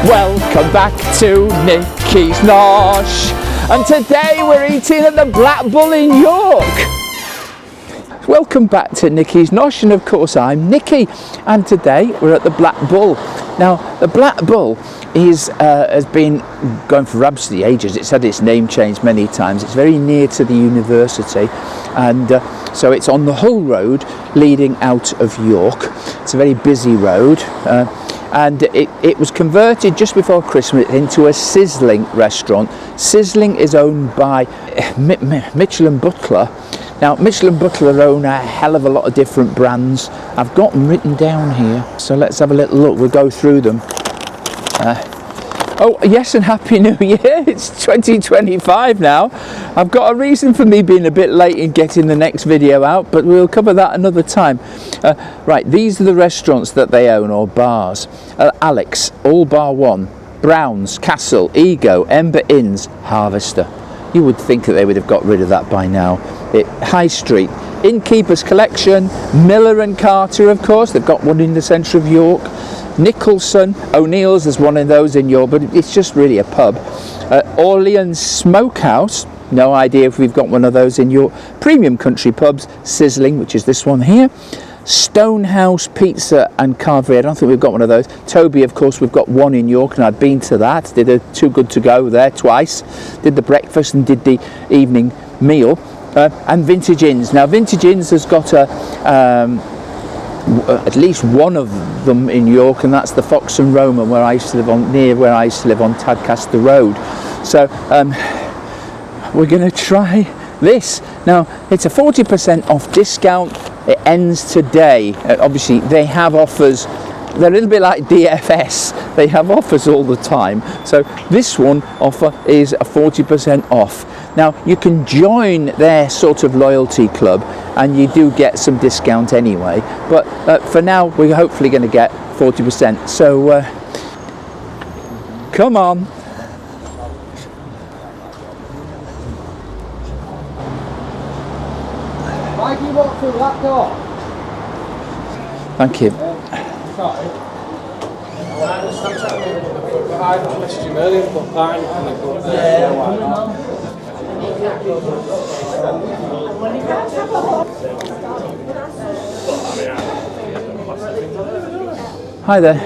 Welcome back to Nikki's Nosh, and today we're eating at the Black Bull in York. Welcome back to Nikki's Nosh, and of course I'm Nikki, and today we're at the Black Bull. Now the Black Bull has been going for absolutely ages. It's had its name changed many times. It's very near to the university, and so it's on the Hull Road leading out of York. It's a very busy road, and it was converted just before Christmas into a Sizzling restaurant. Sizzling is owned by Mitchell and Butler. Now, Mitchell and Butler own a hell of a lot of different brands. I've got them written down here, so let's have a little look. We'll go through them. Oh, yes, and Happy New Year. It's 2025 now. I've got a reason for me being a bit late in getting the next video out, but we'll cover that another time. Right, these are the restaurants that they own, or bars. Alex, All Bar One, Brown's, Castle, Ego, Ember Inns, Harvester. You would think that they would have got rid of that by now. High Street, Innkeeper's Collection, Miller and Carter, of course. They've got one in the centre of York. Nicholson, O'Neill's, there's one of those in York, but it's just really a pub. Orleans Smokehouse, no idea if we've got one of those in York. Premium Country Pubs, Sizzling, which is this one here. Stonehouse Pizza and Carvery, I don't think we've got one of those. Toby, of course, we've got one in York, and I've been to that. Did a Too Good To Go there twice. Did the breakfast and did the evening meal. And Vintage Inns. Now, Vintage Inns has got at least one of them in York, and that's the Fox and Roma, where I used to live on Tadcaster Road. So we're going to try this. Now, it's a 40% off discount. It ends today. Obviously, they have offers. They're a little bit like DFS. They have offers all the time. So this one offer is a 40% off. Now, you can join their sort of loyalty club, and you do get some discount anyway. But for now, we're hopefully going to get 40%. So come on. Why do you walk through that door? Thank you. Sorry. I messaged him earlier, but fine. Hi there.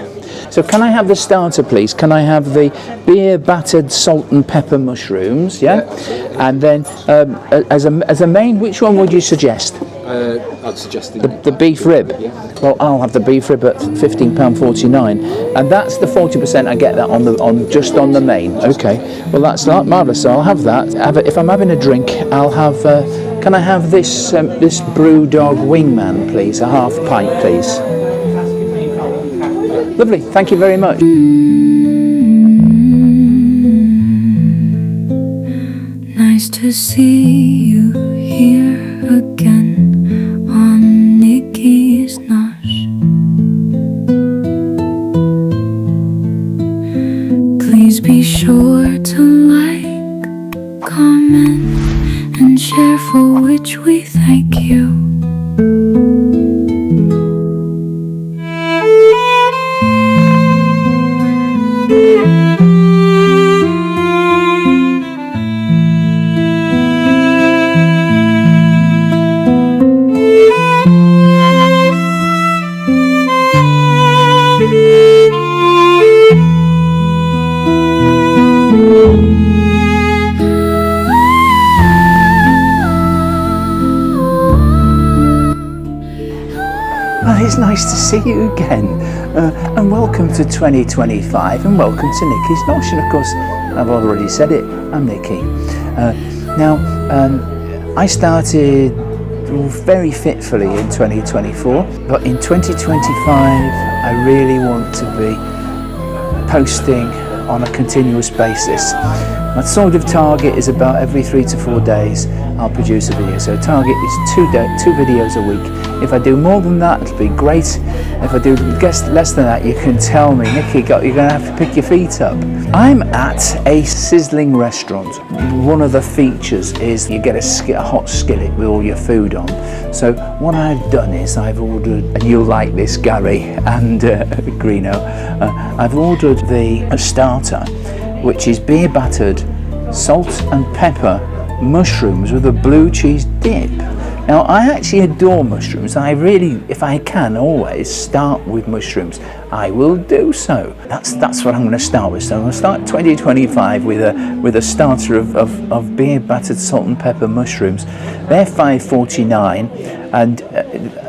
So can I have the starter, please? Can I have the beer battered salt and pepper mushrooms? Yeah. And then as a main, which one would you suggest? I'd suggest the beef rib. Yeah. Well, I'll have the beef rib at £15.49, and that's the 40%. I get that on just on the main. Okay. Well, that's marvellous. So I'll have that. If I'm having a drink, I'll have. Can I have this this Brewdog Wingman, please? A half pint, please. Lovely. Thank you very much. Nice to see you here again on Nikki's Nosh. Please be sure to like, comment, and share, for which we thank you. It's nice to see you again, and welcome to 2025, and welcome to Nikki's Nosh. And of course, I've already said it, I'm Nikki. Now, I started very fitfully in 2024, but in 2025, I really want to be posting on a continuous basis. My sort of target is about every 3 to 4 days, I'll produce a video. So target is two videos a week. If I do more than that, it'll be great. If I do less than that, you can tell me, Nikki, you're going to have to pick your feet up. I'm at a Sizzling restaurant. One of the features is you get a hot skillet with all your food on. So what I've done is I've ordered, and you'll like this, Gary and Greeno, I've ordered a starter, which is beer battered, salt and pepper mushrooms with a blue cheese dip. Now, I actually adore mushrooms. I really, if I can, always start with mushrooms. I will do so. That's what I'm going to start with. So I'm going to start 2025 with a starter of beer battered salt and pepper mushrooms. They're $5.49, and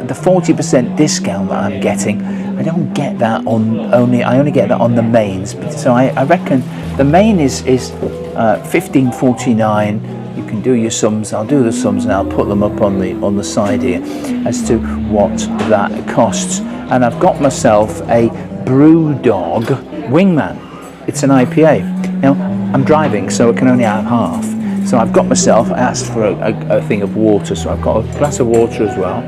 the 40% discount that I'm getting, I don't get that on I only get that on the mains. So I reckon the main is $15.49. You can do your sums. I'll do the sums and I'll put them up on the side here as to what that costs. And I've got myself a Brewdog Wingman. It's an IPA. Now I'm driving, so I can only have half. So I've got myself. I asked for a thing of water, so I've got a glass of water as well.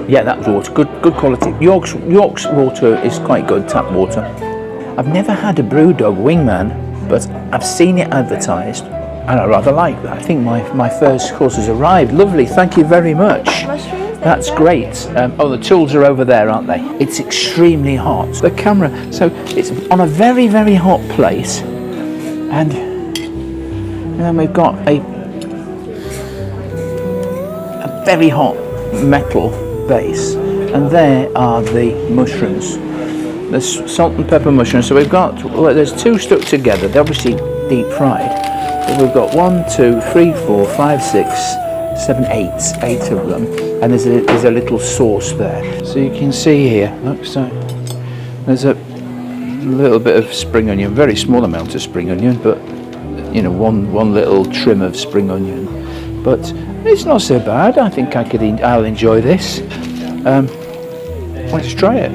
Yeah, that's water. Good quality. York's water is quite good. Tap water. I've never had a Brewdog Wingman, but I've seen it advertised and I rather like that. I think my first course has arrived. Lovely, thank you very much. Mushrooms? That's great. Oh, the tools are over there, aren't they? It's extremely hot. The camera, so it's on a very, very hot place, and then we've got a very hot metal base, and there are the mushrooms. The salt and pepper mushrooms. So we've got, well, there's two stuck together. They're obviously deep fried. But we've got 1, 2, 3, 4, 5, 6, 7, 8 of them. And there's a little sauce there. So you can see here, look, so there's a little bit of spring onion, very small amount of spring onion, but you know, one little trim of spring onion. But it's not so bad. I think I'll enjoy this. Let's try it.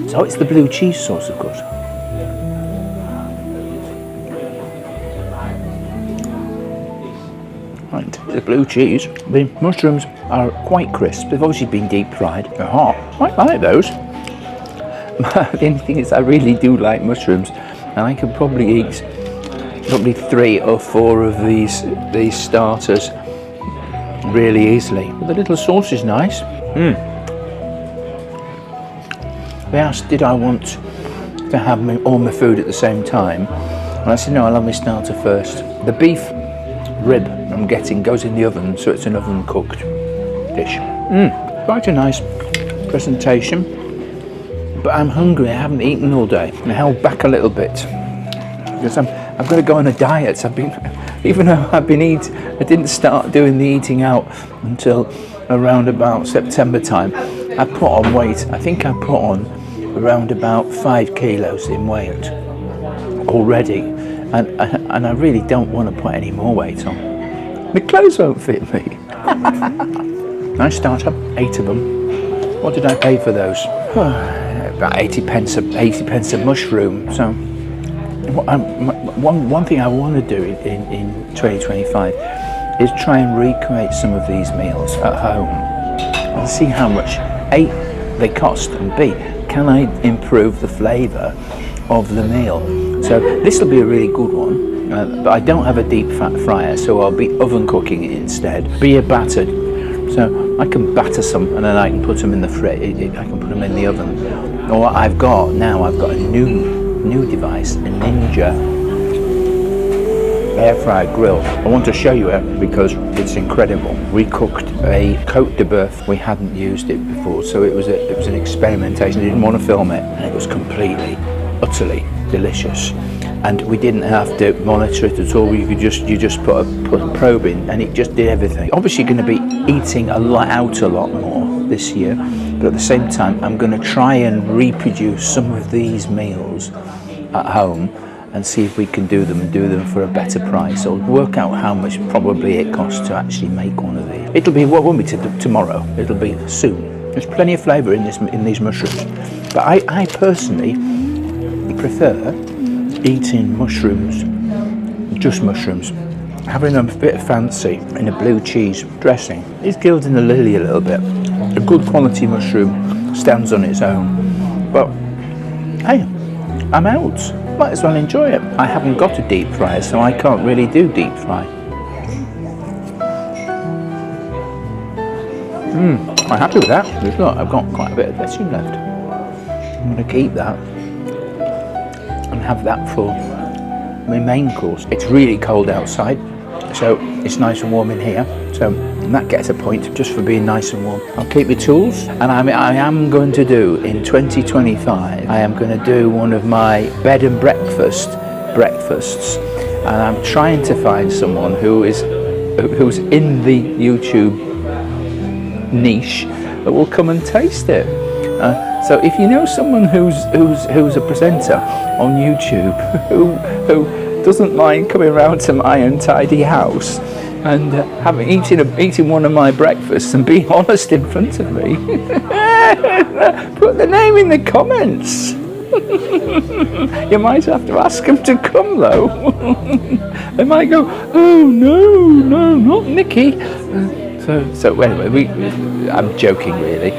So it's the blue cheese sauce, of course. Right, the blue cheese. The mushrooms are quite crisp. They've obviously been deep fried. They're hot. I like those. The only thing is, I really do like mushrooms, and I could probably eat 3 or 4 of these starters really easily. But the little sauce is nice. They asked, did I want to have all my food at the same time? And I said, no, I'll have my starter first. The beef rib I'm getting goes in the oven, so it's an oven cooked dish. Quite a nice presentation, but I'm hungry. I haven't eaten all day. I held back a little bit because I've got to go on a diet. Even though I didn't start doing the eating out until around about September time. I put on weight. I think I put on around about 5 kilos in weight already, and I really don't want to put any more weight on. My clothes won't fit me. Nice starter, 8 of them. What did I pay for those? About 80 pence a mushroom. So one thing I want to do in 2025 is try and recreate some of these meals at home and see how much A, they cost, and B, can I improve the flavour of the meal. So this will be a really good one, but I don't have a deep fat fryer, so I'll be oven cooking it instead. Beer battered, so I can batter some and then I can put them in the fridge. I can put them in the oven. Or what I've got now, I've got a new device, a Ninja air fryer grill. I want to show you it because it's incredible. We cooked a Côte de Boeuf. We hadn't used it before, so it was an experimentation. I didn't want to film it, and it was completely, utterly delicious. And we didn't have to monitor it at all. You just put a probe in, and it just did everything. Obviously, going to be eating a lot more this year, but at the same time, I'm going to try and reproduce some of these meals at home and see if we can do them for a better price, or work out how much probably it costs to actually make one of these. It'll be, well, it won't be tomorrow, it'll be soon. There's plenty of flavour in these mushrooms, but I personally prefer eating mushrooms just mushrooms. Having a bit of fancy in a blue cheese dressing is gilding the lily a little bit. A good quality mushroom stands on its own. But hey, I'm out. Might as well enjoy it. I haven't got a deep fryer, so I can't really do deep fry. I'm happy with that. Look, I've got quite a bit of dressing left. I'm going to keep that and have that for my main course. It's really cold outside, so it's nice and warm in here. So that gets a point just for being nice and warm. I'll keep the tools, and I am going to do in 2025. I am going to do one of my bed and breakfasts, and I'm trying to find someone who's in the YouTube niche that will come and taste it. So if you know someone who's a presenter on YouTube who doesn't mind coming around to my untidy house and eating one of my breakfasts and being honest in front of me, put the name in the comments. You might have to ask them to come though. They might go, oh no, not Nikki. So anyway, I'm joking really.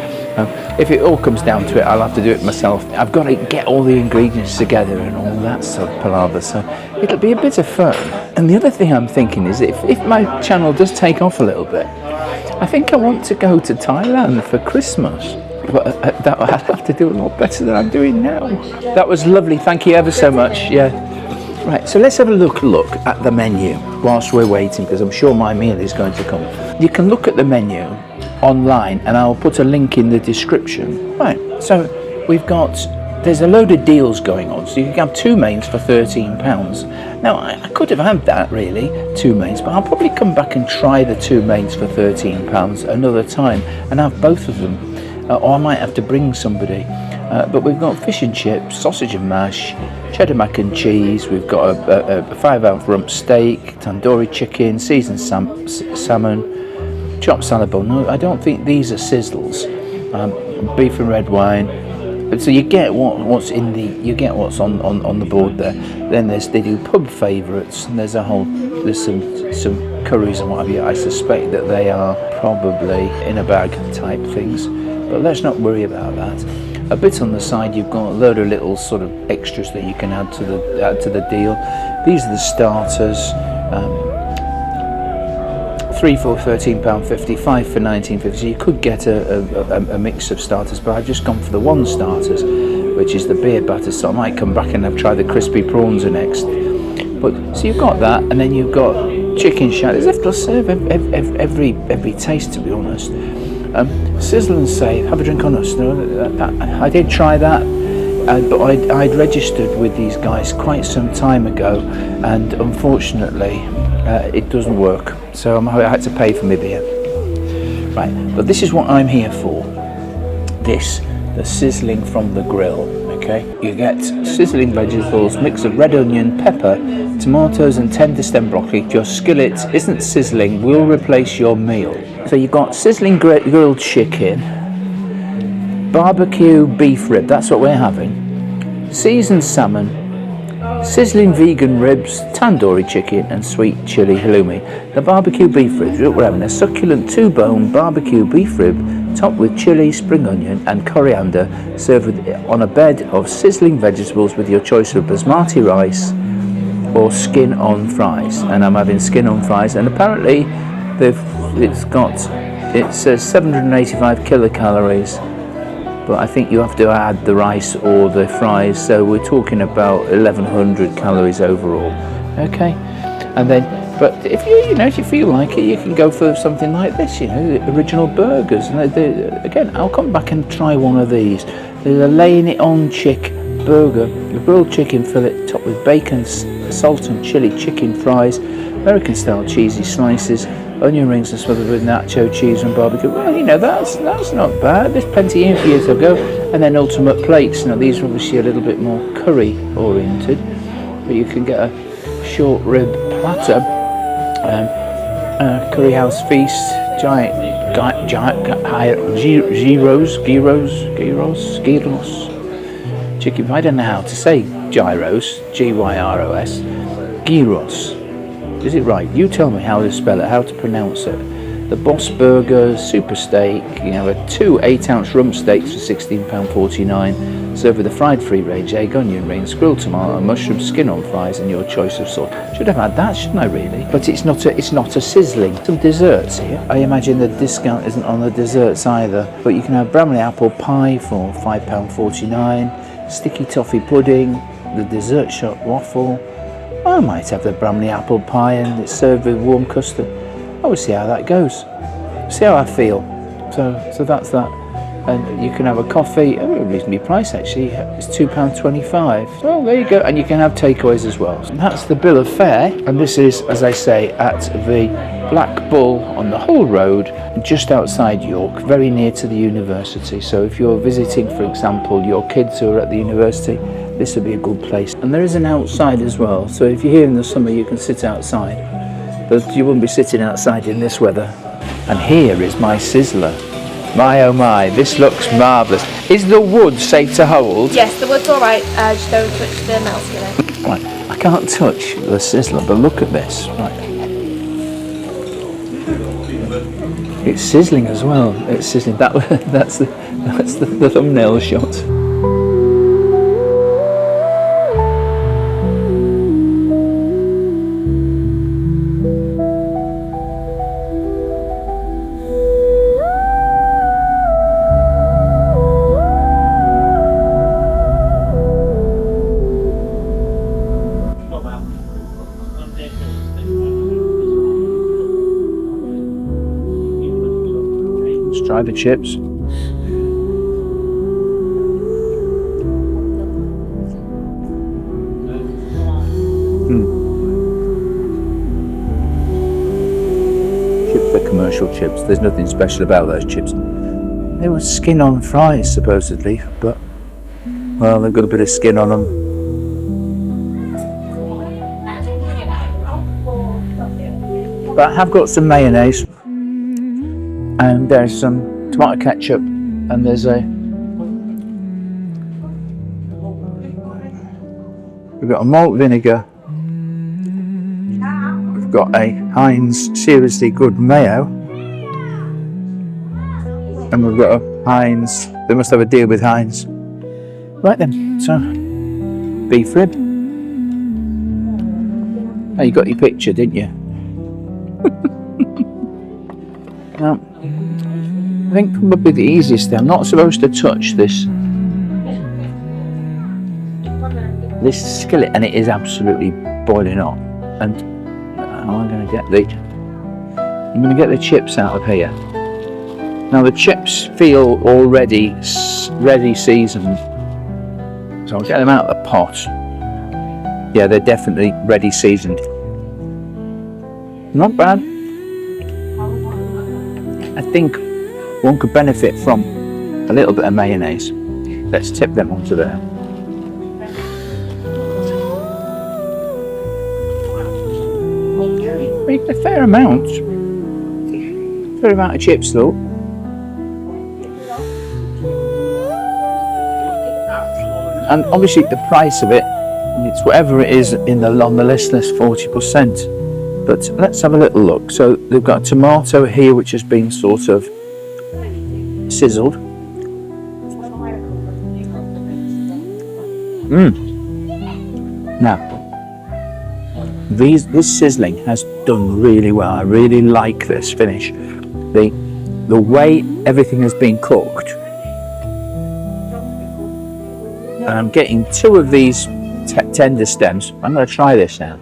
If it all comes down to it, I'll have to do it myself. I've got to get all the ingredients together and all that sort of palaver, so it'll be a bit of fun. And the other thing I'm thinking is if my channel does take off a little bit, I think I want to go to Thailand for Christmas. But I'll have to do a lot better than I'm doing now. That was lovely, thank you ever so much. Yeah. Right, so let's have a look at the menu whilst we're waiting, because I'm sure my meal is going to come. You can look at the menu online, and I'll put a link in the description. Right, so there's a load of deals going on, so you can have 2 mains for £13. Now, I could have had that really, 2 mains, but I'll probably come back and try the 2 mains for £13 another time and have both of them, or I might have to bring somebody. But we've got fish and chips, sausage and mash, cheddar mac and cheese, we've got a 5-ounce rump steak, tandoori chicken, seasoned salmon, chopped salad bowl. No, I don't think these are sizzles. Beef and red wine. So you get what's on the board there. Then they do pub favourites, and there's some curries and what have you. I suspect that they are probably in a bag type things, but let's not worry about that. A bit on the side, you've got a load of little sort of extras that you can add to the deal. These are the starters. 3 for £13.50, 5 for £19.50. So you could get a mix of starters, but I've just gone for the 1 starters, which is the beer batter. So I might come back and try the crispy prawns next. But so you've got that, and then you've got chicken shadows. They'll serve every taste, to be honest. Sizzle and Save, have a drink on us. No, I did try that, but I'd registered with these guys quite some time ago, and unfortunately it doesn't work, so I had to pay for my beer. Right, but this is what I'm here for. The sizzling from the grill. Okay, you get sizzling vegetables, mix of red onion, pepper, tomatoes and tender stem broccoli. Your skillet isn't sizzling, we'll replace your meal. So you've got sizzling grilled chicken, barbecue beef rib, that's what we're having, seasoned salmon, sizzling vegan ribs, tandoori chicken and sweet chili halloumi. The barbecue beef ribs, we're having a succulent 2-bone barbecue beef rib topped with chili, spring onion and coriander, served on a bed of sizzling vegetables with your choice of basmati rice or skin on fries. And I'm having skin on fries, and apparently it says 785 kilocalories, but I think you have to add the rice or the fries, so we're talking about 1100 calories overall. Okay, and then but if you feel like it, you can go for something like this, the original burgers. And again, I'll come back and try one of these. There's a laying it on chick burger, a grilled chicken fillet topped with bacon, salt and chili chicken fries, American style cheesy slices, onion rings and smothered with nacho cheese and barbecue. Well, that's not bad. There's plenty in for you to go. And then ultimate plates. Now these are obviously a little bit more curry oriented, but you can get a short rib platter, curry house feast, gyros, chicken. I don't know how to say gyros, gyros, gyros. Is it right? You tell me how to spell it, how to pronounce it. The Boss Burger Super Steak. You have 2 8-ounce rump steaks for £16.49. Served with a fried free-range egg, onion rings, grilled tomato, mushroom, skin on fries, and your choice of sauce. Should have had that, shouldn't I? Really? But it's not a sizzling. Some desserts here. I imagine the discount isn't on the desserts either. But you can have Bramley apple pie for £5.49. Sticky toffee pudding. The dessert shop waffle. I might have the Bramley apple pie, and it's served with warm custard. I will see how that goes. See how I feel. So that's that. And you can have a coffee. Oh, reasonably priced actually. It's £2.25. Well, there you go. And you can have takeaways as well. And that's the bill of fare. And this is, as I say, at the Black Bull on the Hull Road, just outside York, very near to the university. So if you're visiting, for example, your kids who are at the university, this would be a good place. And there is an outside as well. So if you're here in the summer, you can sit outside. But you wouldn't be sitting outside in this weather. And here is my sizzler. My oh my, this looks marvellous. Is the wood safe to hold? Yes, the wood's alright, just don't touch the metal skillet. Right, I can't touch the sizzler, but look at this. Right. It's sizzling as well. It's sizzling. That's the thumbnail shot. Let's try the chips. Chips are commercial chips. There's nothing special about those chips. They were skin on fries supposedly, but well, they've got a bit of skin on them. But I have got some mayonnaise, and there's some tomato ketchup, and there's we've got a malt vinegar, we've got a Heinz Seriously Good mayo, and we've got a Heinz, they must have a deal with Heinz. Right then, so beef rib. Oh, you got your picture, didn't you? Now, I think probably the easiest thing, I'm not supposed to touch this skillet, and it is absolutely boiling hot. And I'm going to get the chips out of here. Now the chips feel already ready seasoned, so I'll get them out of the pot. Yeah, they're definitely ready seasoned. Not bad. I think one could benefit from a little bit of mayonnaise. Let's tip them onto there. A fair amount of chips though. And obviously the price of it, it's whatever it is on the list, less 40%. But let's have a little look. So they've got a tomato here which has been sort of sizzled. Now, this sizzling has done really well. I really like this finish. The way everything has been cooked. And I'm getting 2 of these tender stems. I'm going to try this now.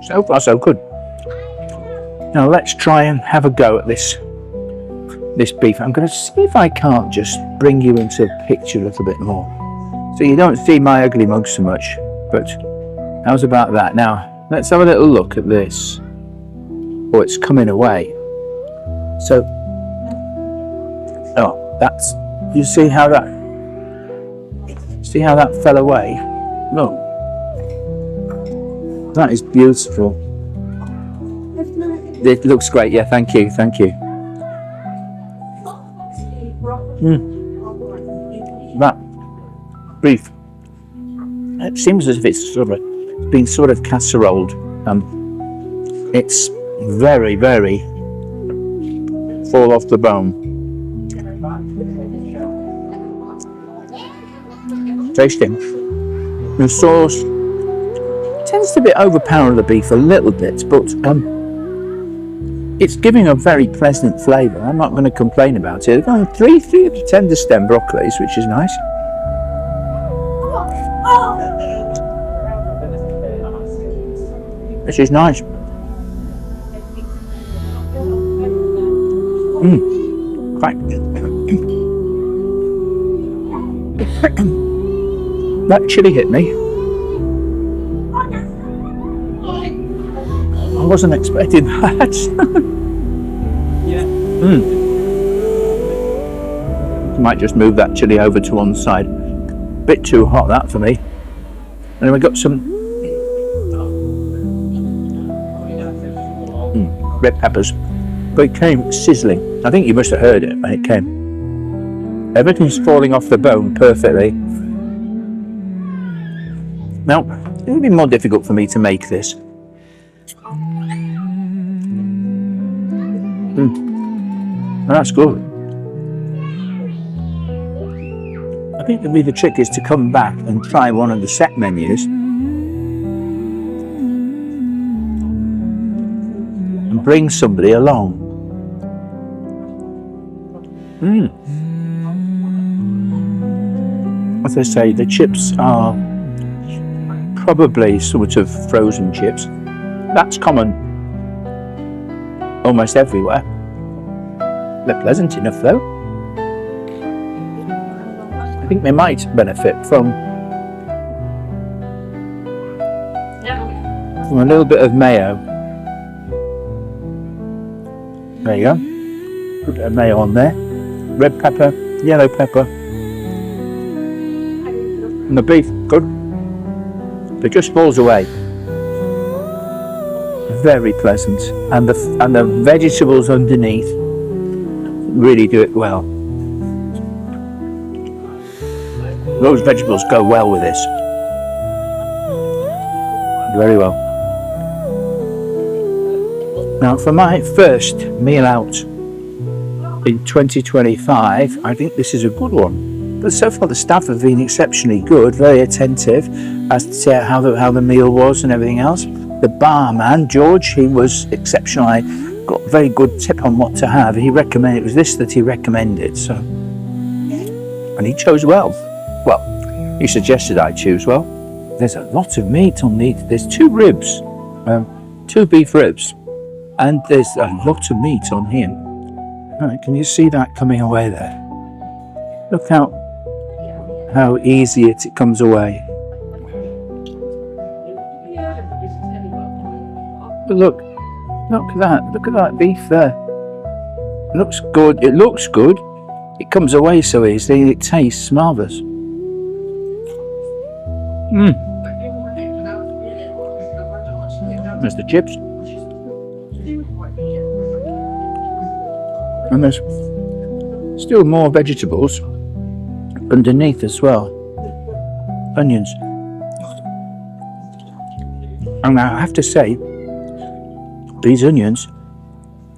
So far so good. Now let's try and have a go at this beef. I'm going to see if I can't just bring you into the picture a little bit more, so you don't see my ugly mug so much. But how's about that? Now let's have a little look at this. Oh, it's coming away. So, oh, that's, you see how that fell away? Look. That is beautiful. It looks great. Yeah, thank you. That beef it seems as if it's been sort of casseroled. It's very, very full off the bone. Tasting. The sauce tends to overpower the beef a little bit, but it's giving a very pleasant flavour. I'm not going to complain about it. I've got three tender stem broccolis, which is nice. This is nice. That chili hit me. I wasn't expecting that. Might just move that chili over to one side. Bit too hot that for me. And then we got some red peppers. But it came sizzling. I think you must have heard it when it came. Everything's falling off the bone perfectly. Now, it'll be more difficult for me to make this. That's good. I think maybe the trick is to come back and try one of the set menus and bring somebody along. As I say, the chips are probably sort of frozen chips. That's common almost everywhere. They're pleasant enough though. I think they might benefit from a little bit of mayo. There you go. Put a bit of mayo on there. Red pepper, yellow pepper. And the beef, good. It just falls away. Very pleasant. And the vegetables underneath really do it well. Those vegetables go well with this. Very well. Now for my first meal out in 2025, I think this is a good one. But so far the staff have been exceptionally good, very attentive as to how the meal was and everything else. The barman, George, he was exceptional. I got a very good tip on what to have. He recommended, it was this that he recommended, so. And he chose well. Well, he suggested I choose well. There's a lot of meat on these. There's 2 ribs, 2 beef ribs, and there's a lot of meat on here. All right, can you see that coming away there? Look how easy it comes away. But look at that beef there. It looks good. It comes away so easily. It tastes marvellous. There's the chips. And there's still more vegetables underneath as well. Onions. And I have to say, these onions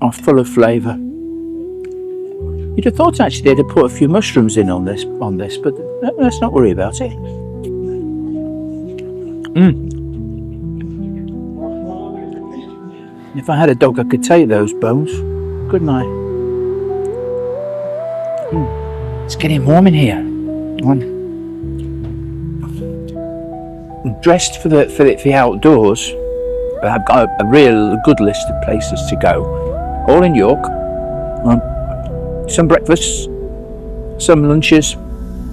are full of flavour. You'd have thought actually they'd have put a few mushrooms in on this, but let's not worry about it. If I had a dog, I could take those bones, couldn't I? It's getting warm in here. I'm dressed for the outdoors. I've got a real good list of places to go, all in York. Some breakfasts, some lunches,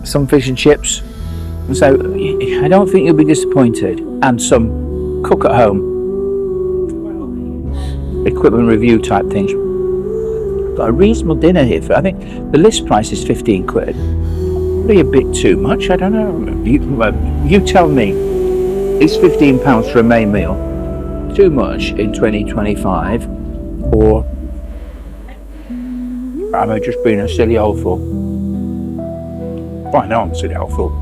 some fish and chips. So I don't think you'll be disappointed. And some cook at home, equipment review type things. Got a reasonable dinner here. I think the list price is 15 quid. Probably a bit too much. I don't know. You tell me. Is £15 for a main meal too much in 2025, or am I just being a silly old fool? Well, I know I'm a silly old fool.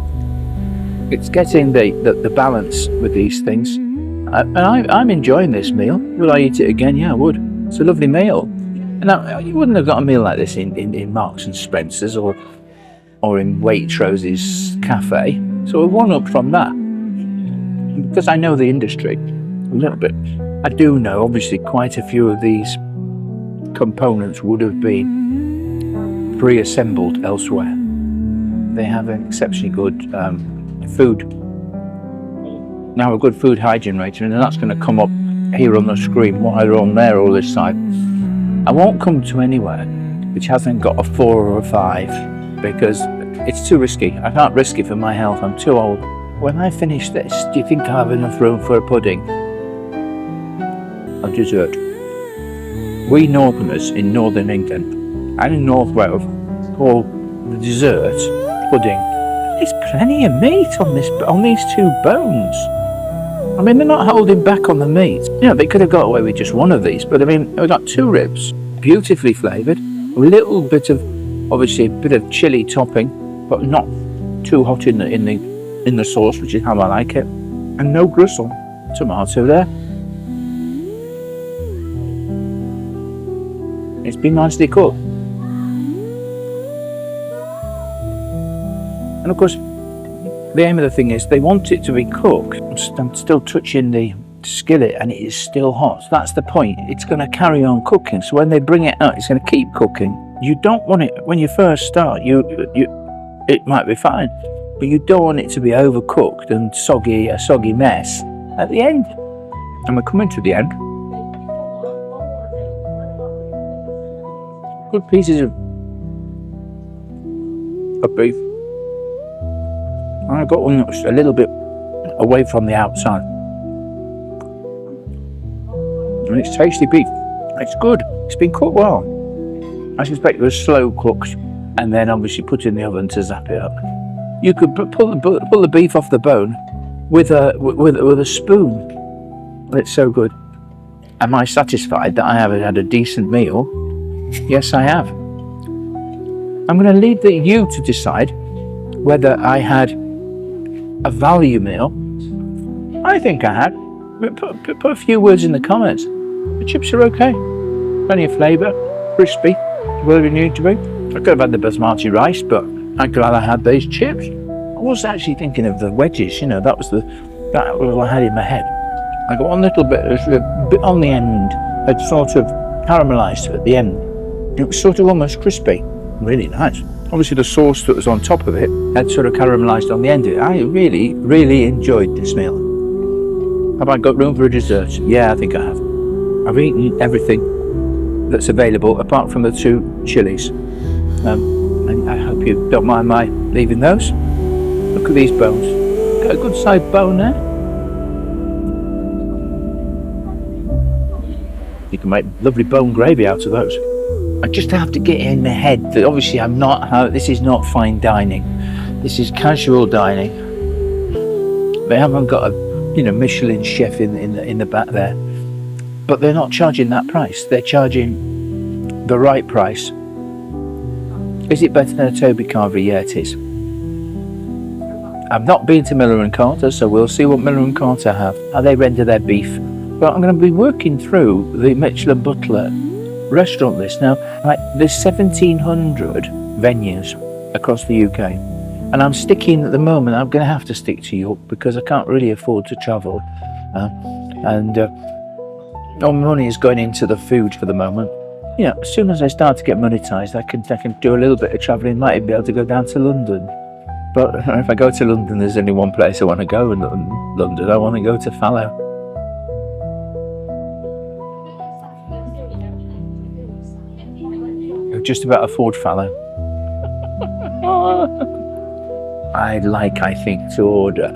It's getting the balance with these things. And I'm enjoying this meal. Would I eat it again? Yeah, I would. It's a lovely meal. And now, you wouldn't have got a meal like this in Marks and Spencer's or in Waitrose's cafe. So I've one up from that. Because I know the industry a little bit. I do know, obviously, quite a few of these components would have been pre-assembled elsewhere. They have an exceptionally good food. Now a good food hygiene rating, and that's going to come up here on the screen while they're on there all this time. I won't come to anywhere which hasn't got a 4 or a 5 because it's too risky. I can't risk it for my health. I'm too old. When I finish this, do you think I have enough room for a pudding? A dessert. We Northerners in Northern England and in North Wales call the dessert pudding. There's plenty of meat on these 2 bones. I mean, they're not holding back on the meat. You know, they could have got away with just one of these, but I mean, we've got 2 ribs, beautifully flavoured, a little bit of, obviously, a bit of chilli topping, but not too hot in the sauce, which is how I like it, and no gristle. Tomato there. It's been nicely cooked. And of course, the aim of the thing is they want it to be cooked. I'm still touching the skillet and it is still hot. So that's the point. It's going to carry on cooking. So when they bring it out, it's going to keep cooking. You don't want it, when you first start, it might be fine, but you don't want it to be overcooked and a soggy mess at the end. And we're coming to the end. Good pieces of beef. And I got one that was a little bit away from the outside. And it's tasty beef. It's good. It's been cooked well. I suspect it was slow cooked and then obviously put in the oven to zap it up. You could pull the beef off the bone with a spoon. It's so good. Am I satisfied that I have had a decent meal? Yes, I have. I'm going to leave you to decide whether I had a value meal. I think I had. Put a few words in the comments. The chips are okay. Plenty of flavour, crispy, where they need to be. I could have had the basmati rice, but I'm glad I had these chips. I was actually thinking of the wedges, you know, that was what I had in my head. I got one little bit on the end, had sort of caramelised at the end. It was sort of almost crispy, really nice. Obviously the sauce that was on top of it had sort of caramelised on the end of it. I really, really enjoyed this meal. Have I got room for a dessert? Yeah, I think I have. I've eaten everything that's available apart from the 2 chilies. And I hope you don't mind my leaving those. Look at these bones. Got a good sized bone there. You can make lovely bone gravy out of those. I just have to get in my head that obviously this is not fine dining. This is casual dining. They haven't got a Michelin chef in the back there. But they're not charging that price. They're charging the right price. Is it better than a Toby Carvery? Yeah, it is. I've not been to Miller & Carter, so we'll see what Miller & Carter have, how they render their beef. But I'm going to be working through the Michelin Butler restaurant list. Now, there's 1,700 venues across the UK. And I'm sticking, at the moment, I'm going to have to stick to York because I can't really afford to travel. All my money is going into the food for the moment. You know, as soon as I start to get monetised, I can do a little bit of travelling, might even be able to go down to London. But if I go to London, there's only one place I want to go in London. I want to go to Fallow. I just about afford Fallow. I think, to order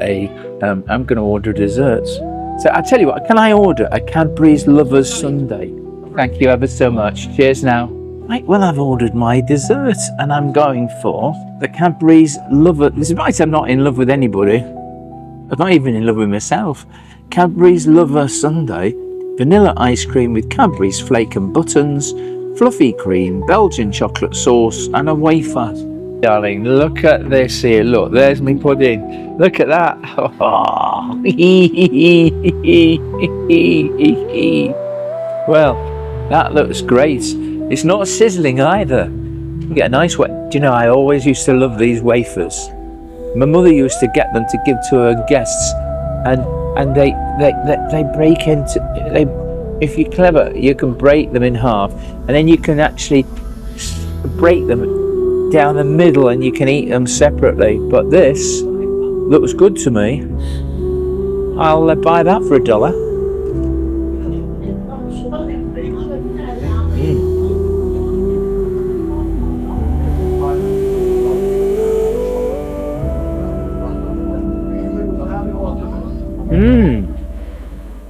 I'm going to order desserts. So I tell you what, can I order a Cadbury's Lovers Sundae? Thank you ever so much. Cheers now. Right, well, I've ordered my dessert and I'm going for the Cadbury's Lover. Despite I'm not in love with anybody, I'm not even in love with myself. Cadbury's Lover Sundae, vanilla ice cream with Cadbury's flake and buttons, fluffy cream, Belgian chocolate sauce and a wafer. Darling, look at this here. Look, there's me pudding. Look at that. Well, that looks great. It's not sizzling either. You get a nice wet. Do you know, I always used to love these wafers. My mother used to get them to give to her guests, and they break into. If you're clever, you can break them in half, and then you can actually break them down the middle, and you can eat them separately. But this looks good to me. I'll buy that for $1.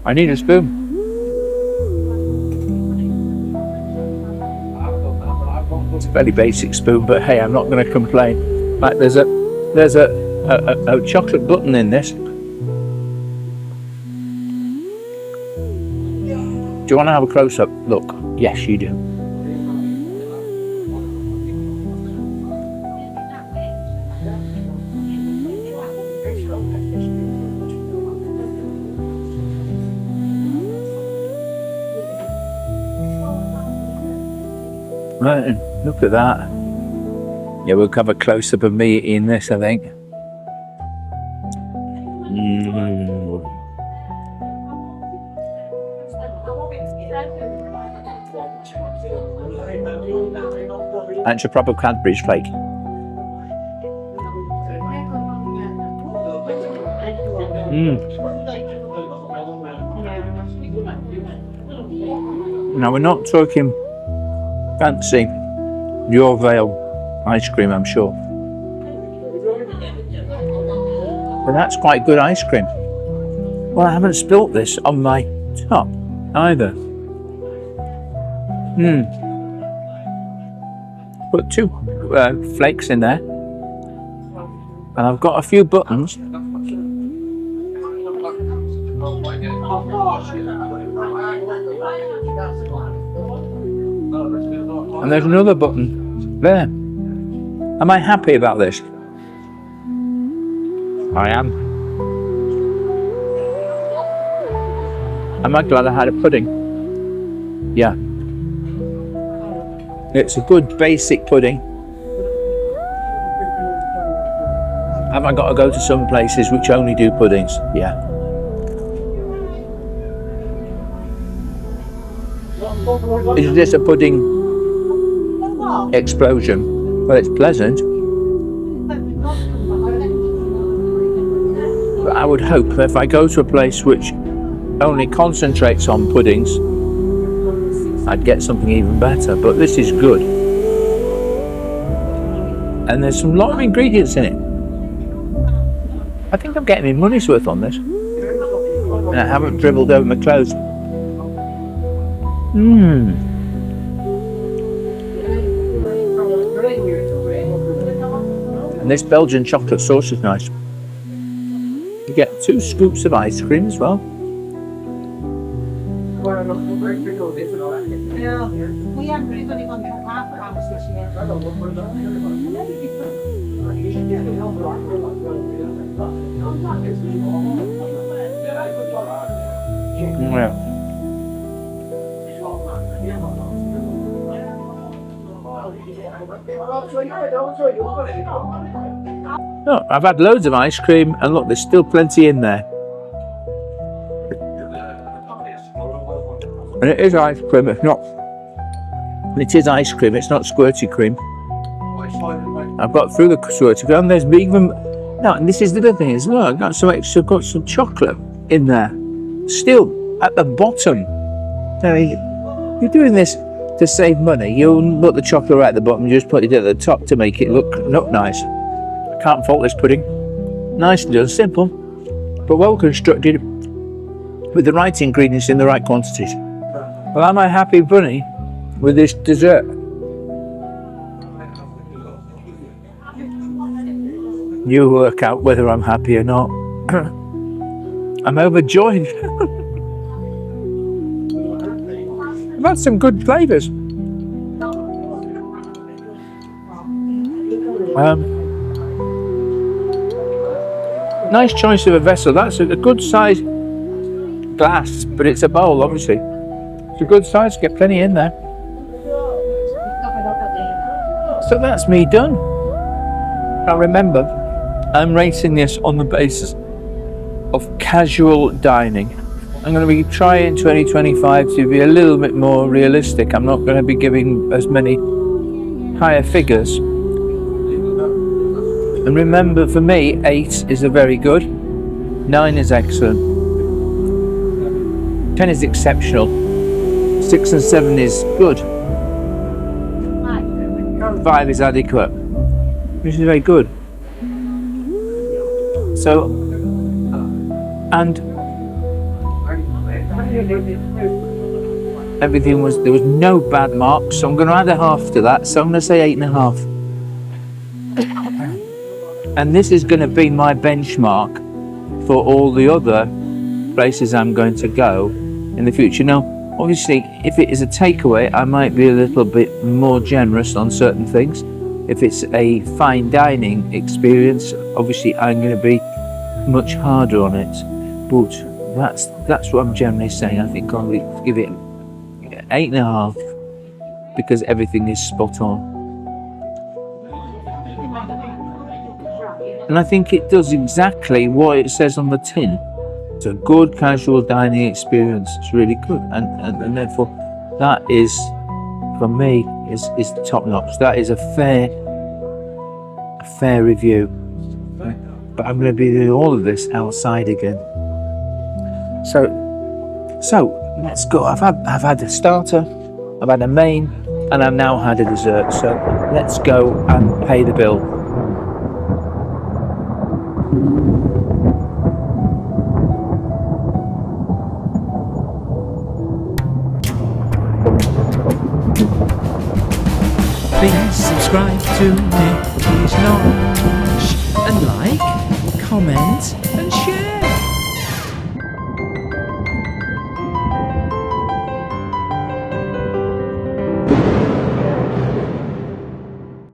I need a spoon. It's a fairly basic spoon, but hey, I'm not going to complain. Like, there's a chocolate button in this. Do you want to have a close-up look? Yes, you do. Right, look at that. Yeah, we'll have a close-up of me eating this, I think. That's a proper Cadbury's flake. Now, we're not talking fancy Yorkshire ice cream, I'm sure. But that's quite good ice cream. Well, I haven't spilt this on my top either. Put 2 flakes in there. And I've got a few buttons. And there's another button there. Am I happy about this? I am. Am I glad I had a pudding? Yeah. It's a good basic pudding. Have I got to go to some places which only do puddings? Yeah. Is this a pudding explosion? Well, it's pleasant. But I would hope that if I go to a place which only concentrates on puddings, I'd get something even better. But this is good. And there's a lot of ingredients in it. I think I'm getting my money's worth on this. And I haven't dribbled over my clothes. And this Belgian chocolate sauce is nice. You get 2 scoops of ice cream as well. Yeah. No, I've had loads of ice cream, and look, there's still plenty in there. And it is ice cream, it's not. It is ice cream, it's not squirty cream. I've got through the squirty cream, and there's even. No, and this is the other thing as well. I've got some extra, got some chocolate in there. Still at the bottom. Now, you're doing this to save money. You'll put the chocolate right at the bottom, you just put it at the top to make it look nice. I can't fault this pudding. Nicely done, simple, but well constructed, with the right ingredients in the right quantities. Well, am I happy, Bunny, with this dessert? You work out whether I'm happy or not. I'm overjoyed. I've had some good flavours. Nice choice of a vessel. That's a good size glass, but it's a bowl, obviously. It's a good size, get plenty in there. So that's me done. Now remember, I'm rating this on the basis of casual dining. I'm going to be trying 2025 to be a little bit more realistic. I'm not going to be giving as many higher figures. And remember, for me, 8 is a very good, 9 is excellent, 10 is exceptional, 6 and 7 is good, 5 is adequate, which is very good. So, and everything was, there was no bad marks, so I'm going to add a half to that, so I'm going to say 8.5. And this is going to be my benchmark for all the other places I'm going to go in the future. Now, obviously, if it is a takeaway, I might be a little bit more generous on certain things. If it's a fine dining experience, obviously I'm going to be much harder on it. But that's what I'm generally saying. I think I'll give it 8.5 because everything is spot on. And I think it does exactly what it says on the tin. It's a good casual dining experience. It's really good, and therefore that is, for me, is top notch. That is a fair review. But I'm going to be doing all of this outside again. So let's go. I've had a starter, I've had a main, and I've now had a dessert. So let's go and pay the bill. Please subscribe to Nikki's Nosh and like, comment and share.